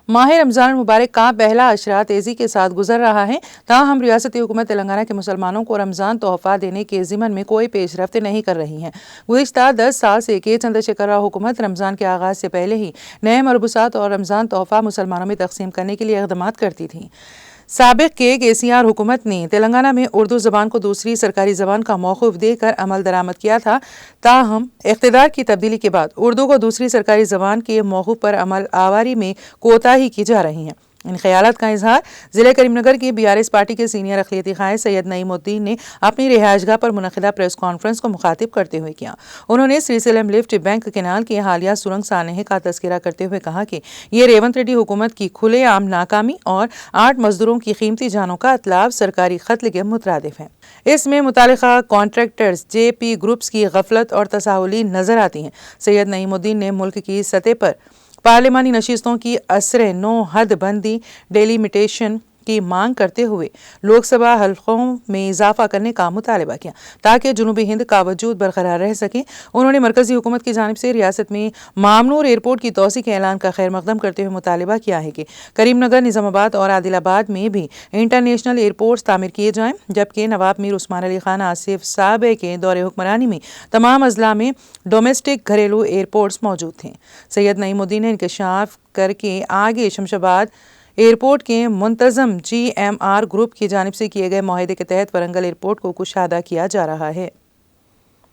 ماہ رمضان مبارک کا پہلا اشرا تیزی کے ساتھ گزر رہا ہے، تاہم ریاستی حکومت تلنگانہ کے مسلمانوں کو رمضان تحفہ دینے کے ضمن میں کوئی پیش رفت نہیں کر رہی ہے۔ گزشتہ 10 سال سے کے چندر شیکھر راؤ حکومت رمضان کے آغاز سے پہلے ہی نئے ملبوسات اور رمضان تحفہ مسلمانوں میں تقسیم کرنے کے لیے اقدامات کرتی تھی۔ سابق KCR حکومت نے تلنگانہ میں اردو زبان کو دوسری سرکاری زبان کا موقف دے کر عمل درآمد کیا تھا، تاہم اقتدار کی تبدیلی کے بعد اردو کو دوسری سرکاری زبان کے موقف پر عمل آوری میں کوتاہی کی جا رہی ہے۔ ان خیالات کا اظہار ضلع کریم نگر کی BRS پارٹی کے سینئر اقلیتی قائد سید نعیم الدین نے اپنی رہائش گاہ پر منعقدہ پریس کانفرنس کو مخاطب کرتے ہوئے کیا۔ انہوں نے سری سیلم لفٹ بینک کینال کے حالیہ سرنگ سانحے کا تذکرہ کرتے ہوئے کہا کہ یہ ریونت ریڈی حکومت کی کھلے عام ناکامی اور 8 مزدوروں کی قیمتی جانوں کا اتلاف سرکاری قتل کے مترادف ہے۔ اس میں متعلقہ کانٹریکٹرز JP گروپس کی غفلت اور تساہلی نظر آتی ہیں۔ سید نعیم الدین نے ملک کی سطح پر پارلیمانی نشستوں کی اثر نو حد بندی ڈیلیمیٹیشن کی مانگ کرتے ہوئے لوک سبھا حلقوں میں اضافہ کرنے کا مطالبہ کیا تاکہ جنوبی ہند کا وجود برقرار رہ سکے۔ انہوں نے مرکزی حکومت کی جانب سے ریاست میں مامنور ایئرپورٹ کی توسیع کے اعلان کا خیر مقدم کرتے ہوئے مطالبہ کیا ہے کہ کریم نگر، نظام آباد اور عادل آباد میں بھی انٹرنیشنل ایئرپورٹس تعمیر کیے جائیں، جبکہ نواب میر عثمان علی خان آصف صاحب کے دور حکمرانی میں تمام اضلاع میں ڈومیسٹک گھریلو ایئرپورٹس موجود تھے۔ سید نعیم الدین نے انکشاف کر کے آگے شمشاباد ایئرپورٹ کے منتظم GMR گروپ کی جانب سے کیے گئے معاہدے کے تحت ورنگل ایئرپورٹ کو کشادہ کیا جا رہا ہے۔